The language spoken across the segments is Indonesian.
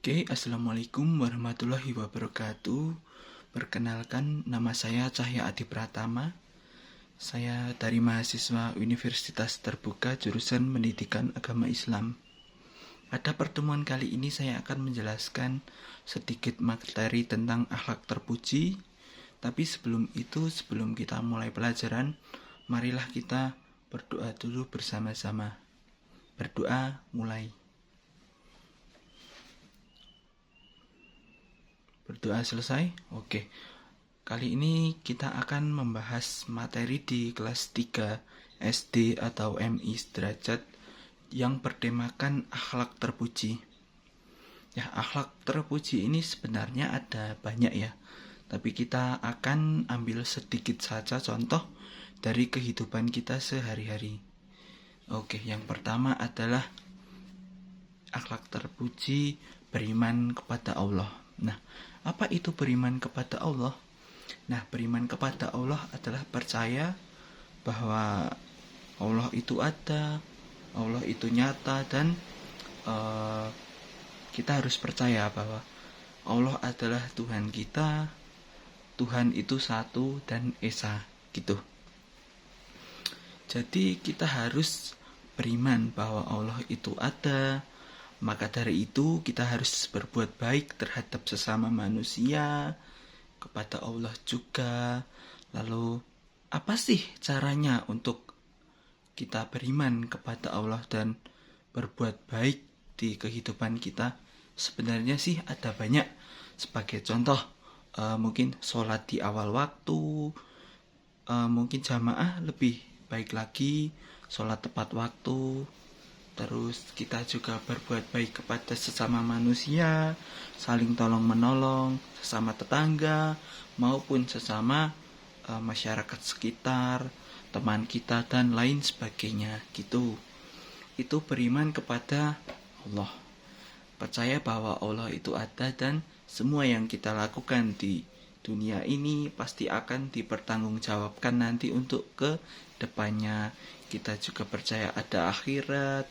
Oke, Assalamualaikum warahmatullahi wabarakatuh. Perkenalkan, nama saya Cahya Adi Pratama. Saya dari mahasiswa Universitas Terbuka jurusan Pendidikan Agama Islam. Pada pertemuan kali ini saya akan menjelaskan sedikit materi tentang akhlak terpuji. Tapi sebelum kita mulai pelajaran, marilah kita berdoa dulu bersama-sama. Berdoa mulai. Berdoa selesai? Oke. Kali ini kita akan membahas materi di kelas 3 SD atau MI sederajat yang bertemakan akhlak terpuji. Ya, akhlak terpuji ini sebenarnya ada banyak ya. Tapi kita akan ambil sedikit saja contoh dari kehidupan kita sehari-hari. Oke, yang pertama adalah akhlak terpuji beriman kepada Allah. Nah, apa itu beriman kepada Allah? Nah, beriman kepada Allah adalah percaya bahwa Allah itu ada, Allah itu nyata, dan kita harus percaya bahwa Allah adalah Tuhan kita, Tuhan itu satu dan esa, gitu. Jadi kita harus beriman bahwa Allah itu ada. Maka dari itu kita harus berbuat baik terhadap sesama manusia, kepada Allah juga. Lalu apa sih caranya untuk kita beriman kepada Allah dan berbuat baik di kehidupan kita? Sebenarnya sih ada banyak. Sebagai contoh, mungkin sholat di awal waktu, mungkin jamaah lebih baik lagi, sholat tepat waktu. Terus kita juga berbuat baik kepada sesama manusia, saling tolong menolong, sesama tetangga, maupun sesama masyarakat sekitar, teman kita, dan lain sebagainya gitu. Itu beriman kepada Allah. Percaya bahwa Allah itu ada dan semua yang kita lakukan di dunia ini pasti akan dipertanggungjawabkan nanti untuk ke depannya. Kita juga percaya ada akhirat,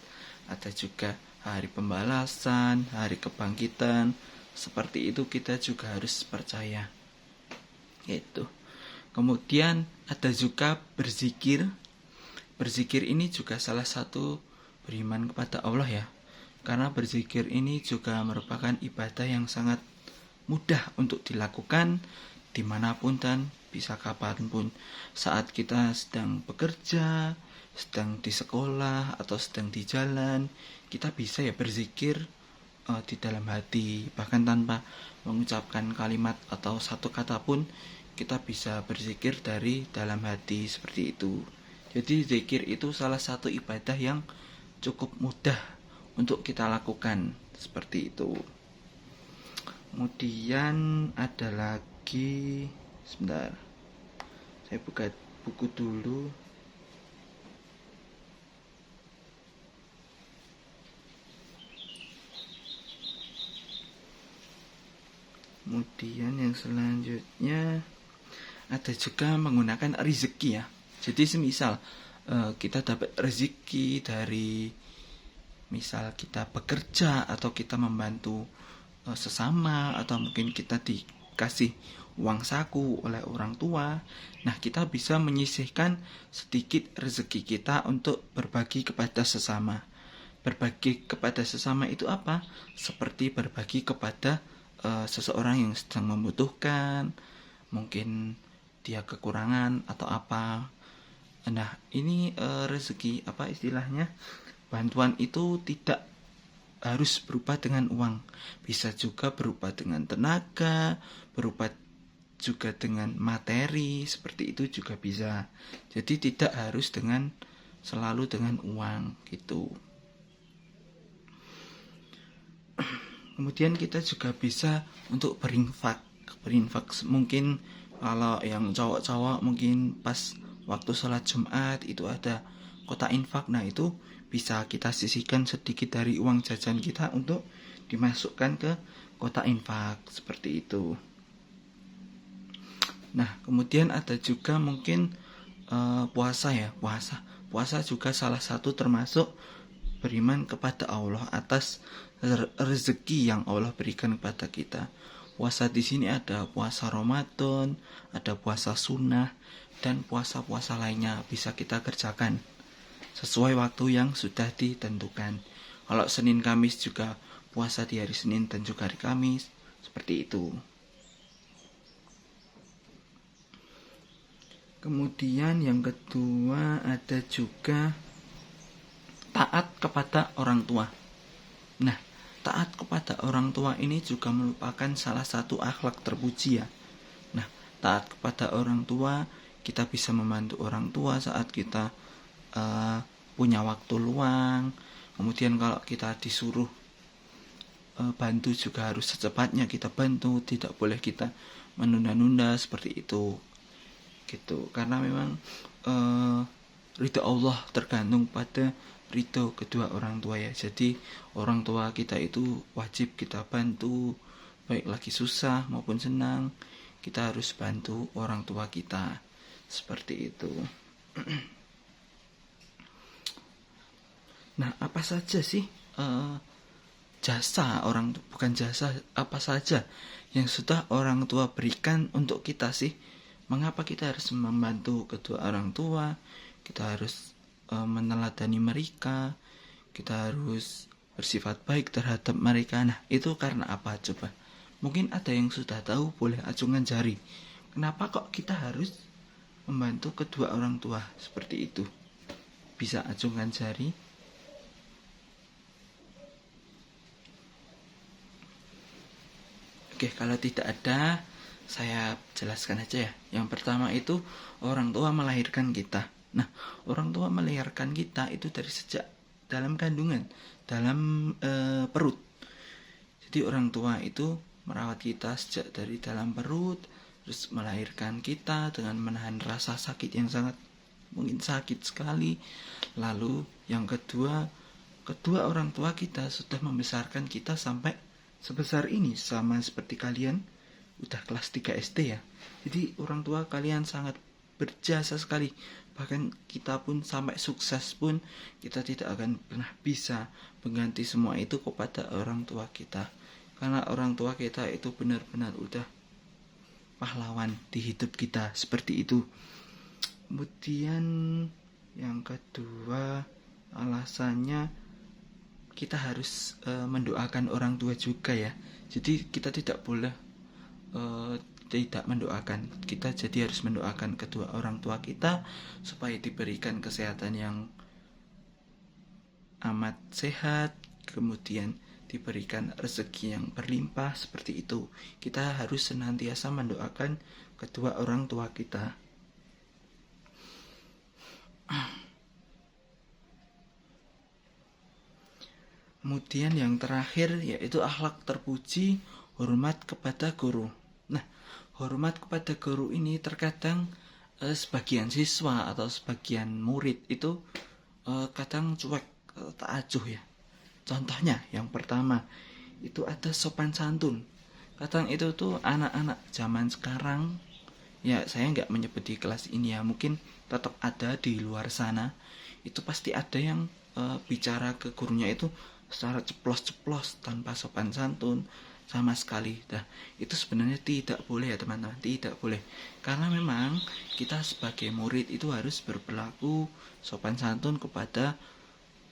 ada juga hari pembalasan, hari kebangkitan. Seperti itu kita juga harus percaya. Gitu. Kemudian ada juga berzikir. Berzikir ini juga salah satu beriman kepada Allah ya. Karena berzikir ini juga merupakan ibadah yang sangat mudah untuk dilakukan dimanapun dan bisa kapanpun. Saat kita sedang bekerja, sedang di sekolah, atau sedang di jalan, kita bisa ya berzikir di dalam hati. Bahkan tanpa mengucapkan kalimat atau satu kata pun, kita bisa berzikir dari dalam hati seperti itu. Jadi zikir itu salah satu ibadah yang cukup mudah untuk kita lakukan seperti itu. Kemudian ada lagi, sebentar, saya buka buku dulu. Kemudian yang selanjutnya ada juga menggunakan rezeki ya. Jadi semisal kita dapat rezeki dari misal kita bekerja atau kita membantu sesama, atau mungkin kita dikasih uang saku oleh orang tua. Nah, kita bisa menyisihkan sedikit rezeki kita untuk berbagi kepada sesama. Berbagi kepada sesama itu apa? Seperti berbagi kepada seseorang yang sedang membutuhkan, mungkin dia kekurangan atau apa. Nah, ini rezeki, apa istilahnya? Bantuan itu tidak harus berupa dengan uang. Bisa juga berupa dengan tenaga, berupa juga dengan materi, seperti itu juga bisa. Jadi tidak harus selalu dengan uang gitu. Kemudian kita juga bisa untuk berinfak. Mungkin kalau yang cowok-cowok mungkin pas waktu sholat Jumat itu ada kotak infak. Nah, itu bisa kita sisihkan sedikit dari uang jajan kita untuk dimasukkan ke kotak infak seperti itu. Nah, kemudian ada juga mungkin puasa ya. Puasa juga salah satu termasuk beriman kepada Allah atas rezeki yang Allah berikan kepada kita. Puasa di sini ada puasa Ramadan, ada puasa sunnah, dan puasa-puasa lainnya bisa kita kerjakan sesuai waktu yang sudah ditentukan. Kalau Senin Kamis juga puasa di hari Senin dan juga hari Kamis, seperti itu. Kemudian yang kedua ada juga taat kepada orang tua. Nah, taat kepada orang tua ini juga merupakan salah satu akhlak terpuji ya. Nah, taat kepada orang tua, kita bisa membantu orang tua saat kita punya waktu luang. Kemudian kalau kita disuruh bantu juga harus secepatnya kita bantu, tidak boleh kita menunda-nunda seperti itu. Gitu. Karena memang ridho Allah tergantung pada ridho kedua orang tua ya. Jadi orang tua kita itu wajib kita bantu, baik lagi susah maupun senang, kita harus bantu orang tua kita. Seperti itu. Nah, apa saja sih jasa orang, bukan jasa, apa saja yang sudah orang tua berikan untuk kita sih? Mengapa kita harus membantu kedua orang tua? Kita harus meneladani mereka, kita harus bersifat baik terhadap mereka. Nah, itu karena apa coba? Mungkin ada yang sudah tahu, boleh acungkan jari. Kenapa kok kita harus membantu kedua orang tua seperti itu? Bisa acungkan jari. Oke, kalau tidak ada, saya jelaskan aja ya. Yang pertama itu orang tua melahirkan kita. Nah, orang tua melahirkan kita itu dari sejak dalam kandungan, dalam perut. Jadi orang tua itu merawat kita sejak dari dalam perut, terus melahirkan kita dengan menahan rasa sakit yang sangat mungkin sakit sekali. Lalu yang kedua orang tua kita sudah membesarkan kita sampai sebesar ini, sama seperti kalian udah kelas 3 SD ya. Jadi orang tua kalian sangat berjasa sekali. Bahkan kita pun sampai sukses pun kita tidak akan pernah bisa mengganti semua itu kepada orang tua kita. Karena orang tua kita itu benar-benar udah pahlawan di hidup kita, seperti itu. Kemudian yang kedua alasannya kita harus mendoakan orang tua juga ya. Jadi kita tidak boleh tidak mendoakan. Kita jadi harus mendoakan kedua orang tua kita supaya diberikan kesehatan yang amat sehat, kemudian diberikan rezeki yang berlimpah, seperti itu. Kita harus senantiasa mendoakan kedua orang tua kita. Kemudian yang terakhir yaitu akhlak terpuji, hormat kepada guru. Nah, hormat kepada guru ini terkadang sebagian siswa atau sebagian murid itu kadang cuek, tak acuh ya. Contohnya yang pertama itu ada sopan santun. Kadang itu tuh anak-anak zaman sekarang, ya saya nggak menyebut di kelas ini ya, mungkin tetap ada di luar sana. Itu pasti ada yang bicara ke gurunya itu secara ceplos-ceplos tanpa sopan santun sama sekali. Nah, itu sebenarnya tidak boleh ya teman-teman, tidak boleh. Karena memang kita sebagai murid itu harus berperilaku sopan santun kepada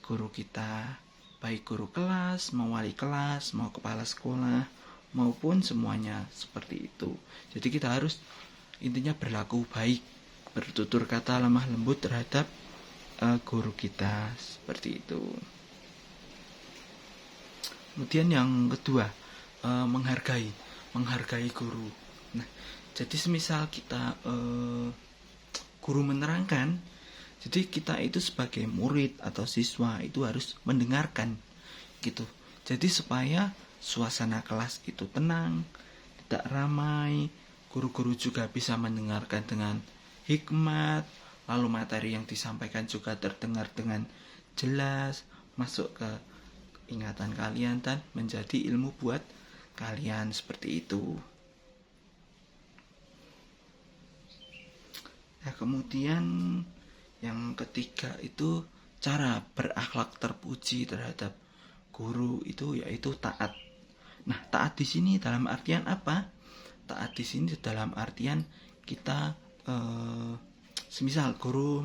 guru kita, baik guru kelas, mau wali kelas, mau kepala sekolah, maupun semuanya, seperti itu. Jadi kita harus intinya berlaku baik, bertutur kata lemah lembut terhadap guru kita, seperti itu. Kemudian yang kedua, menghargai guru. Nah, jadi semisal kita guru menerangkan, jadi kita itu sebagai murid atau siswa itu harus mendengarkan gitu. Jadi supaya suasana kelas itu tenang, tidak ramai, guru-guru juga bisa mendengarkan dengan hikmat, lalu materi yang disampaikan juga terdengar dengan jelas, masuk ke ingatan kalian dan menjadi ilmu buat kalian, seperti itu. Nah, kemudian yang ketiga itu cara berakhlak terpuji terhadap guru itu yaitu taat. Nah, taat di sini dalam artian apa? Taat di sini dalam artian kita semisal guru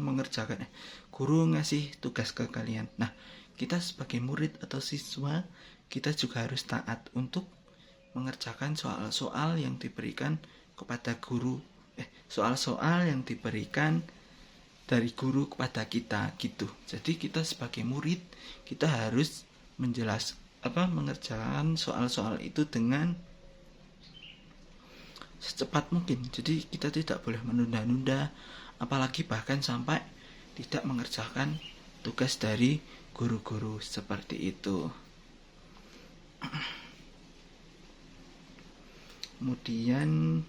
ngasih tugas ke kalian. Nah, kita sebagai murid atau siswa, kita juga harus taat untuk mengerjakan soal-soal yang diberikan kepada guru. Soal-soal yang diberikan dari guru kepada kita gitu. Jadi kita sebagai murid, kita harus mengerjakan soal-soal itu dengan secepat mungkin. Jadi kita tidak boleh menunda-nunda, apalagi bahkan sampai tidak mengerjakan tugas dari guru-guru seperti itu. Kemudian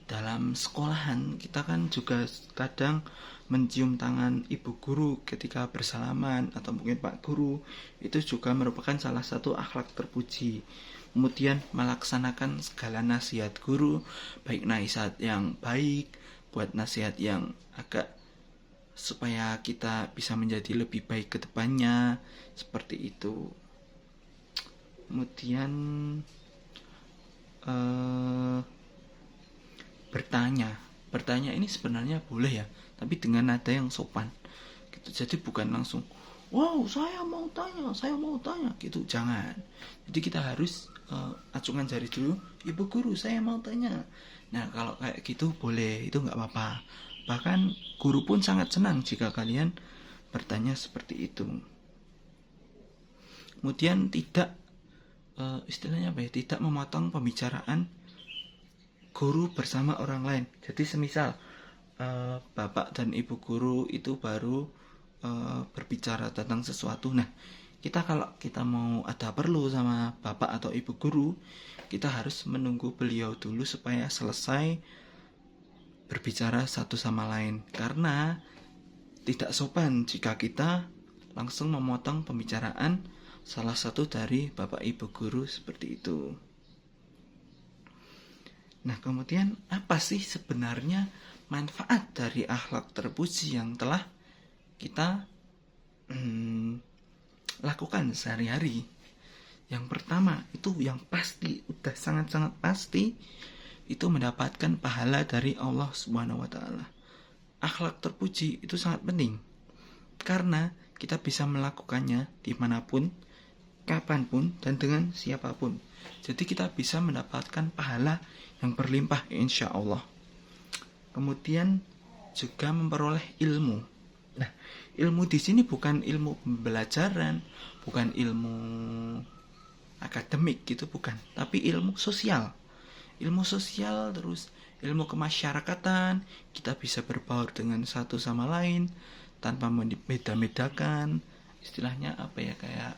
dalam sekolahan kita kan juga kadang mencium tangan ibu guru ketika bersalaman atau mungkin pak guru, itu juga merupakan salah satu akhlak terpuji. Kemudian melaksanakan segala nasihat guru, baik nasihat yang baik buat nasihat yang agak supaya kita bisa menjadi lebih baik ke depannya, seperti itu. Kemudian bertanya ini sebenarnya boleh ya, tapi dengan nada yang sopan gitu. Jadi bukan langsung wow saya mau tanya gitu, jangan. Jadi kita harus acungan jari dulu, ibu guru saya mau tanya. Nah kalau kayak gitu boleh, itu nggak apa-apa. Bahkan guru pun sangat senang jika kalian bertanya seperti itu. Kemudian tidak tidak memotong pembicaraan guru bersama orang lain. Jadi semisal bapak dan ibu guru itu baru berbicara tentang sesuatu. Nah, kalau kita mau ada perlu sama bapak atau ibu guru, kita harus menunggu beliau dulu supaya selesai berbicara satu sama lain. Karena tidak sopan jika kita langsung memotong pembicaraan salah satu dari bapak ibu guru seperti itu. Nah, kemudian apa sih sebenarnya manfaat dari akhlak terpuji yang telah kita lakukan sehari-hari? Yang pertama, itu yang pasti, udah sangat-sangat pasti, itu mendapatkan pahala dari Allah Subhanahu wa taala. Akhlak terpuji itu sangat penting karena kita bisa melakukannya dimanapun, kapanpun, dan dengan siapapun. Jadi kita bisa mendapatkan pahala yang berlimpah insya Allah. Kemudian juga memperoleh ilmu. Nah, ilmu di sini bukan ilmu pembelajaran, bukan ilmu akademik gitu, bukan, tapi ilmu sosial. Ilmu sosial, terus ilmu kemasyarakatan. Kita bisa berbaur dengan satu sama lain tanpa membeda-bedakan. Istilahnya kayak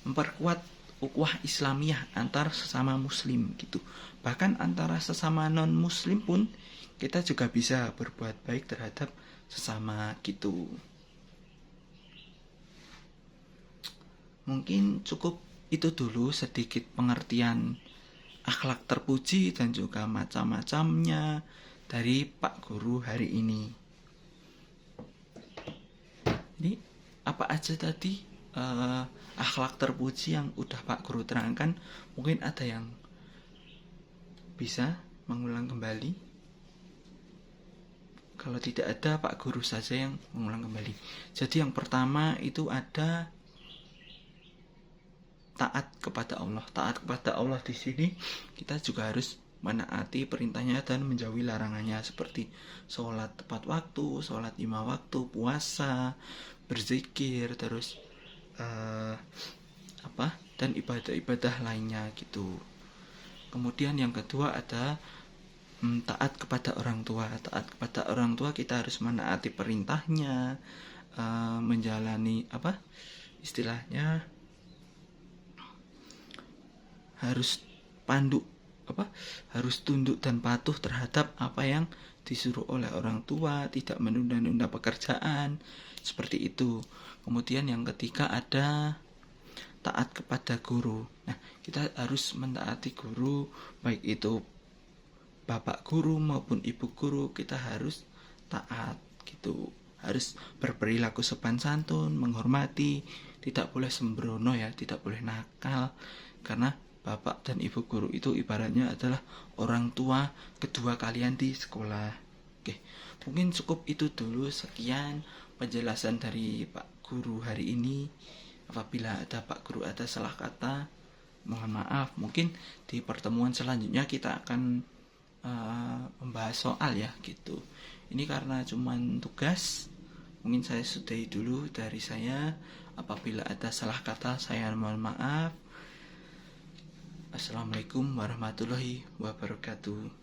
memperkuat ukhuwah Islamiyah antar sesama muslim gitu. Bahkan antara sesama non muslim pun kita juga bisa berbuat baik terhadap sesama gitu. Mungkin cukup itu dulu sedikit pengertian akhlak terpuji dan juga macam-macamnya dari Pak Guru hari ini. Jadi apa aja tadi akhlak terpuji yang udah Pak Guru terangkan? Mungkin ada yang bisa mengulang kembali. Kalau tidak ada, Pak Guru saja yang mengulang kembali. Jadi yang pertama itu ada taat kepada Allah. Taat kepada Allah di sini kita juga harus menaati perintahnya dan menjauhi larangannya, seperti sholat tepat waktu, sholat 5 waktu, puasa, berzikir, terus dan ibadah-ibadah lainnya gitu. Kemudian yang kedua ada taat kepada orang tua. Taat kepada orang tua kita harus menaati perintahnya, menjalani istilahnya harus harus tunduk dan patuh terhadap apa yang disuruh oleh orang tua, tidak menunda-nunda pekerjaan, seperti itu. Kemudian yang ketiga ada taat kepada guru. Nah, kita harus mentaati guru, baik itu bapak guru maupun ibu guru, kita harus taat gitu. Harus berperilaku sopan santun, menghormati, tidak boleh sembrono ya, tidak boleh nakal, karena bapak dan ibu guru itu ibaratnya adalah orang tua kedua kalian di sekolah. Oke, mungkin cukup itu dulu, sekian penjelasan dari Pak Guru hari ini. Apabila ada Pak Guru ada salah kata, mohon maaf. Mungkin di pertemuan selanjutnya kita akan membahas soal ya gitu. Ini karena cuman tugas, mungkin saya sudahi dulu dari saya. Apabila ada salah kata, saya mohon maaf. Assalamualaikum warahmatullahi wabarakatuh.